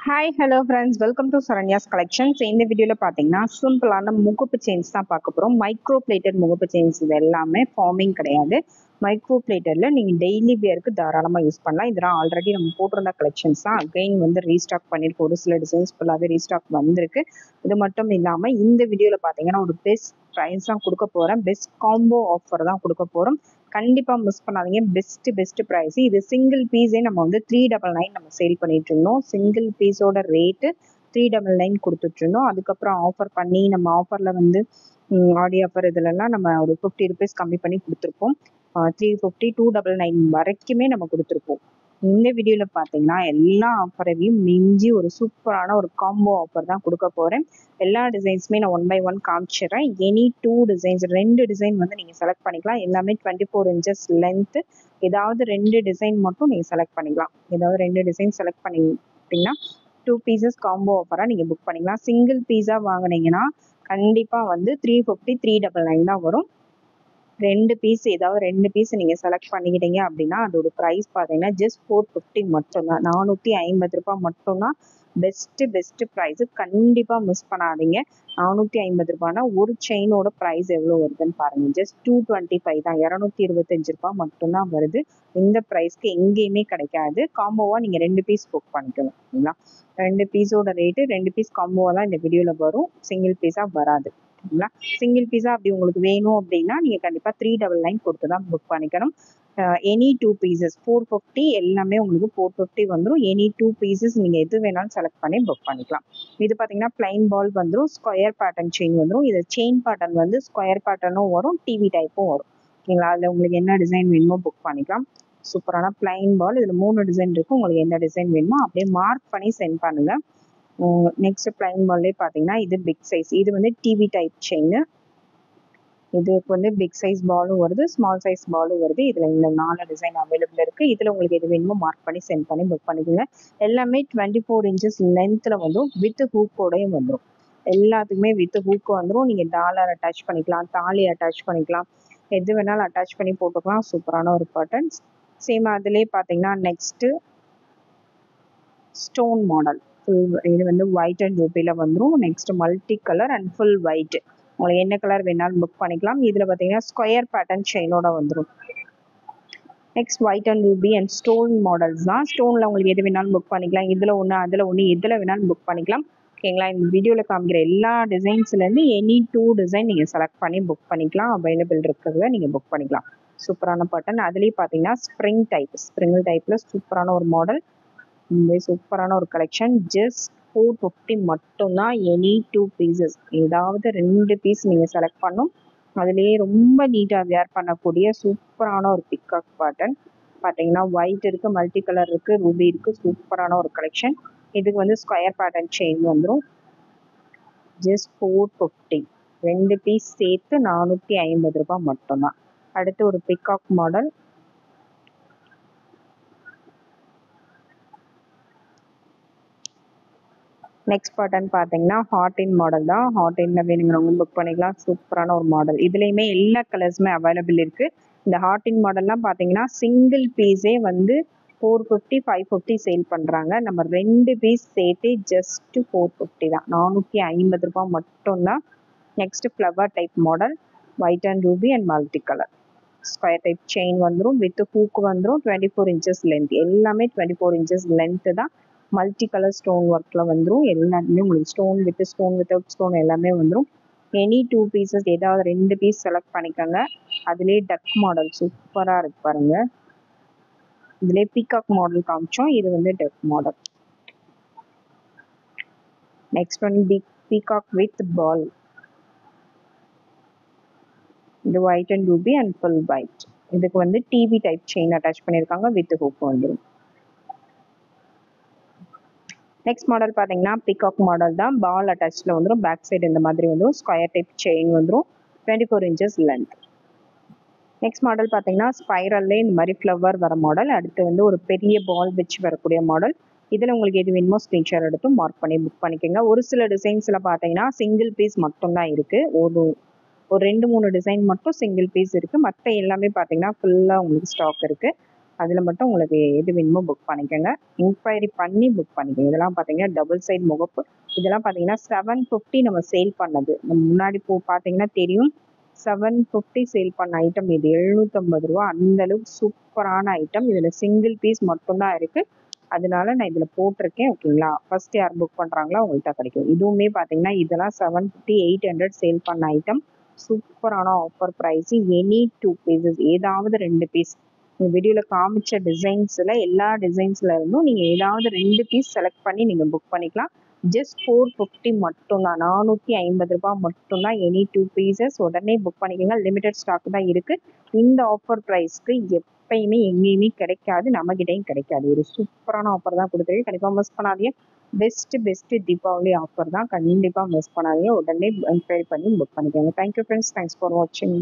Hi hello friends, welcome to Saranya's collections. இந்த வீடியோவில் பார்த்தீங்கன்னா சிம்பிளான முகப்பு செயின்ஸ் தான் பார்க்க போகிறோம். மைக்ரோ பிளேட்டட் முகப்பு செயின்ஸ் இது எல்லாமே ஃபார்மிங் கிடையாது. மைக்ரோ பிளேட்டடில் நீங்கள் டெய்லி வேருக்கு தாராளமாக யூஸ் பண்ணலாம். இதெல்லாம் ஆல்ரெடி நம்ம போட்டிருந்த கலெக்ஷன்ஸ் தான். அகைன் வந்து ரீஸ்டாக் பண்ணியிருக்கு. ஒரு சில டிசைன்ஸ் ஃபுல்லாகவே ரீஸ்டாக் வந்திருக்கு. இது மட்டும் இல்லாமல் இந்த வீடியோவில் பார்த்தீங்கன்னா ஒரு பெஸ்ட் ப்ரைஸ் தான் கொடுக்க போகிறேன். பெஸ்ட் காம்போ ஆஃபர் தான் கொடுக்க போகிறோம். கண்டிப்பாக மிஸ் பண்ணாதீங்க. Best price. இது சிங்கிள் பீஸே நம்ம வந்து 399 நம்ம சேல் பண்ணிட்டு இருந்தோம். சிங்கிள் பீஸோட ரேட்டு 399 கொடுத்துட்டு இருந்தோம். அதுக்கப்புறம் ஆஃபர் பண்ணி நம்ம ஆஃபரில் வந்து ஆடி ஆஃபர் இதுலலாம் நம்ம ஒரு 50 ருபீஸ் கம்மி பண்ணி கொடுத்துருப்போம். 350 299 வரைக்குமே நம்ம கொடுத்துருப்போம். இந்த வீடியோவில் பார்த்தீங்கன்னா எல்லா ஆஃபரையும் மிஞ்சி ஒரு சூப்பரான ஒரு காம்போ ஆஃபர் தான் கொடுக்க போகிறேன். எல்லா டிசைன்ஸுமே நான் 1 by 1 காமிச்சிடுறேன். எனி 2 டிசைன்ஸ் 2 டிசைன் வந்து நீங்கள் செலக்ட் பண்ணிக்கலாம். எல்லாமே 24 inches லென்த்து. ஏதாவது 2 டிசைன் மட்டும் நீங்கள் செலக்ட் பண்ணிக்கலாம். ஏதாவது 2 டிசைன் செலக்ட் பண்ணிட்டீங்கன்னா 2 பீசஸ் காம்போ ஆஃபராக நீங்கள் புக் பண்ணிக்கலாம். சிங்கிள் பீஸாக வாங்கினீங்கன்னா கண்டிப்பாக வந்து 350 399 தான் வரும். 2 பீஸ் ஏதாவது 2 பீஸ் நீங்கள் செலக்ட் பண்ணிக்கிட்டீங்க அப்படின்னா அதோட ப்ரைஸ் பார்த்தீங்கன்னா ஜஸ்ட் 450 மட்டும்தான். 450 ரூபாய் மட்டும்தான். Best price. கண்டிப்பாக மிஸ் பண்ணாதீங்க. 450 ரூபாய்னா ஒரு செயினோட ப்ரைஸ் எவ்வளோ வருதுன்னு பாருங்கள். ஜஸ்ட் 225 தான். 225 ரூபாய் மட்டும்தான் வருது. இந்த ப்ரைஸ்க்கு எங்கேயுமே கிடைக்காது. காம்போவாக நீங்கள் 2 பீஸ் புக் பண்ணிக்கணும். சரிங்களா? 2 பீஸோட ரேட்டு 2 பீஸ் காம்போவாக தான் இந்த வீடியோவில் வரும். சிங்கிள் பீஸாக வராது. சரிங்களா? சிங்கிள் பீஸா அப்படி உங்களுக்கு வேணும் அப்படின்னா நீங்கள் கண்டிப்பாக 399 கொடுத்து தான் புக் பண்ணிக்கணும். எனி 2 பீசஸ் 450 எல்லாமே உங்களுக்கு 450 வந்துடும். எனி 2 பீசஸ் நீங்கள் எது வேணாலும் செலக்ட் பண்ணி புக் பண்ணிக்கலாம். இது பார்த்தீங்கன்னா பிளைன் பால் வந்துடும். ஸ்கொயர் பேட்டர்ன் செயின் வந்துடும். இது செயின் பேட்டர்ன் வந்து ஸ்கொயர் பேட்டர்னும் வரும், டிவி டைப்பும் வரும். ஓகேங்களா? அதில் உங்களுக்கு என்ன டிசைன் வேணுமோ புக் பண்ணிக்கலாம். சூப்பரான பிளைன் பால். இதில் 3 டிசைன் இருக்கும். உங்களுக்கு எந்த டிசைன் வேணுமோ அப்படியே மார்க் பண்ணி சென்ட் பண்ணுங்கள். நெக்ஸ்ட் பிளைன் பால்லே பார்த்தீங்கன்னா இது பிக் சைஸ். இது வந்து டிவி டைப் செயின். இதுக்கு வந்து பிக் சைஸ் பாலும் வருது, ஸ்மால் சைஸ் பாலும் வருது. இதில் இந்த 4 டிசைன் அவைலபிள் இருக்குது. இதில் உங்களுக்கு எது வேணுமோ மார்க் பண்ணி சென்ட் பண்ணி புக் பண்ணிக்கோங்க. எல்லாமே 24 inches லென்த்தில் வந்துடும். வித் ஹூக்கோடையும் வந்துடும். எல்லாத்துக்குமே வித் ஹூக்கு வந்துடும். நீங்கள் டாலர் அட்டாச் பண்ணிக்கலாம், தாலி அட்டாச் பண்ணிக்கலாம், எது வேணாலும் அட்டாச் பண்ணி போட்டுக்கலாம். சூப்பரான ஒரு பேட்டர்ன்ஸ். சேம் அதிலே பார்த்தீங்கன்னா நெக்ஸ்ட்டு ஸ்டோன் மாடல். இது வந்து ஒயிட் அண்ட் ரூபியில் வந்துடும். Next multi colour and full white. உங்களுக்கு என்ன கலர் வேணாலும் புக் பண்ணிக்கலாம். இதில் பார்த்தீங்கன்னா ஸ்கொயர் பேட்டர்ன் செயினோட வந்துடும். Next white and ruby and stone models தான். ஸ்டோனில் உங்களுக்கு எது வேணாலும் புக் பண்ணிக்கலாம். இதில் ஒன்று அதில் ஒன்று எதில் வேணாலும் புக் பண்ணிக்கலாம். ஓகேங்களா? இந்த வீடியோவில் காமிக்கிற எல்லா டிசைன்ஸ்லேருந்து எனி 2 டிசைன் நீங்கள் செலக்ட் பண்ணி புக் பண்ணிக்கலாம். அவைலபிள் இருக்கிறத நீங்கள் புக் பண்ணிக்கலாம். சூப்பரான பேட்டர்ன். அதுலேயும் பார்த்தீங்கன்னா ஸ்ப்ரிங் டைப்பில் சூப்பரான ஒரு மாடல். இந்த சூப்பரான ஒரு கலெக்ஷன். ஜஸ்ட் 450 மட்டும்தான். எனி 2 பீசஸ் ஏதாவது 2 பீஸ் நீங்கள் செலக்ட் பண்ணும். அதுலேயே ரொம்ப நீட்டாக வேர் பண்ணக்கூடிய சூப்பரான ஒரு பிக்காக் பேட்டர்ன். பார்த்தீங்கன்னா ஒயிட் இருக்குது, மல்டி கலர் இருக்குது, ரூபி இருக்குது. சூப்பரான ஒரு கலெக்ஷன். இதுக்கு வந்து ஸ்கொயர் பேட்டர்ன் செயின் வந்துடும். ஜஸ்ட் 450. 2 பீஸ் சேர்த்து 450 ரூபாய் மட்டும்தான். அடுத்து ஒரு பிக்காக் மாடல். நெக்ஸ்ட் பேட்டர்ன் பார்த்தீங்கன்னா ஹார்டின் மாடல் தான். ஹார்டின்ல வேணுங்கிறவங்க புக் பண்ணிக்கலாம். சூப்பரான ஒரு மாடல். இதுலேயுமே எல்லா கலர்ஸுமே அவைலபிள் இருக்குது. இந்த ஹார்டின் மாடல்லாம் பார்த்தீங்கன்னா சிங்கிள் பீஸே வந்து 450 550 சேல் பண்ணுறாங்க. நம்ம 2 பீஸ் சேர்த்து ஜஸ்ட் 450 தான். 450 ரூபாய் மட்டும்தான். Next flower type model. White and ruby and multi colour. Square type chain வந்துடும். வித் ஹூக் வந்துடும். 24 inches லென்த். எல்லாமே 24 inches லென்த்து தான். மல்டி கலர் ஸ்டோன் ஒர்க்கில் வந்துடும். எல்லாத்துலேயும் உங்களுக்கு stone with stone without stone எல்லாமே வந்துடும். எனி 2 பீசஸ் ஏதாவது 2 பீஸ் செலக்ட் பண்ணிக்கோங்க. அதுலேயே டக் மாடல் சூப்பராக இருக்கு பாருங்க. இதுலேயே பீகாக் மாடல் காமிச்சோம். இது வந்து duck model. Next one peacock with ball. இது white and ruby and full white. இதுக்கு வந்து டிவி டைப் செயின் அட்டாச் பண்ணியிருக்காங்க. வித் ஹூக் வந்துடும். நெக்ஸ்ட் மாடல் பார்த்தீங்கன்னா பிகாக் மாடல் தான். பால் அட்டாச்சில் வந்துடும். பேக் சைடு இந்த மாதிரி வந்துடும். ஸ்கொயர் டைப் செயின் வந்துடும். 24 inches லென்த். நெக்ஸ்ட் மாடல் பார்த்தீங்கன்னா ஸ்பைரல்லே இந்த மாதிரி ஃப்ளவர் வர மாடல். அடுத்து வந்து ஒரு பெரிய பால் வச்சு வரக்கூடிய மாடல். இதில் உங்களுக்கு எது வேணுமோ ஸ்க்ரீன்ஷாட் எடுத்து மார்க் பண்ணி புக் பண்ணிக்கோங்க. ஒரு சில டிசைன்ஸில் பார்த்தீங்கன்னா சிங்கிள் பீஸ் மட்டும்தான் இருக்குது. ஒரு 2-3 டிசைன் மட்டும் சிங்கிள் பீஸ் இருக்குது. மற்ற எல்லாமே பார்த்தீங்கன்னா ஃபுல்லாக உங்களுக்கு ஸ்டாக் இருக்குது. அதில் மட்டும் உங்களுக்கு எது வேணுமோ புக் பண்ணிக்கோங்க. இன்கொயரி பண்ணி புக் பண்ணிக்கோங்க. இதெல்லாம் பார்த்தீங்கன்னா டபுள் சைட் முகப்பு. இதெல்லாம் பார்த்தீங்கன்னா 750 நம்ம சேல் பண்ணது. நம்ம முன்னாடி பார்த்தீங்கன்னா தெரியும். 750 சேல் பண்ண ஐட்டம் இது. 750 ரூபா. அந்த அளவுக்கு சூப்பரான ஐட்டம். இதில் சிங்கிள் பீஸ் மட்டும்தான் இருக்கு. அதனால நான் இதில் போட்டிருக்கேன். ஓகேங்களா? ஃபர்ஸ்ட் யார் புக் பண்ணுறாங்களோ அவங்கள்ட்ட கிடைக்கும். இதுவுமே பார்த்தீங்கன்னா இதெல்லாம் 750 800 சேல் பண்ண ஐட்டம். சூப்பரான ஆஃபர் ப்ரைஸ். எனி 2 பீசஸ், ஏதாவது 2 பீஸ். இந்த வீடியோவில் காமிச்ச டிசைன்ஸில் எல்லா டிசைன்ஸ்ல இருந்தும் நீங்கள் ஏதாவது 2 பீஸ் செலக்ட் பண்ணி நீங்கள் புக் பண்ணிக்கலாம். ஜஸ்ட் 450 மட்டும்தான். 450 ரூபாய் மட்டும்தான். Any 2 pieces. உடனே புக் பண்ணிக்கோங்க. லிமிடெட் ஸ்டாக் தான் இருக்கு. இந்த ஆஃபர் ப்ரைஸ்க்கு எப்பயுமே எங்கேயுமே கிடைக்காது, நம்மகிட்டையும் கிடைக்காது. ஒரு சூப்பரான ஆஃபர் தான் கொடுத்துருக்கு. கண்டிப்பாக மிஸ் பண்ணாதீங்க. பெஸ்ட் தீபாவளி ஆஃபர் தான். கண்டிப்பாக மிஸ் பண்ணாதீங்க. உடனே என்கொயரி பண்ணி புக் பண்ணிக்கோங்க. Thank you friends. தேங்க்ஸ் ஃபார் வாட்சிங்.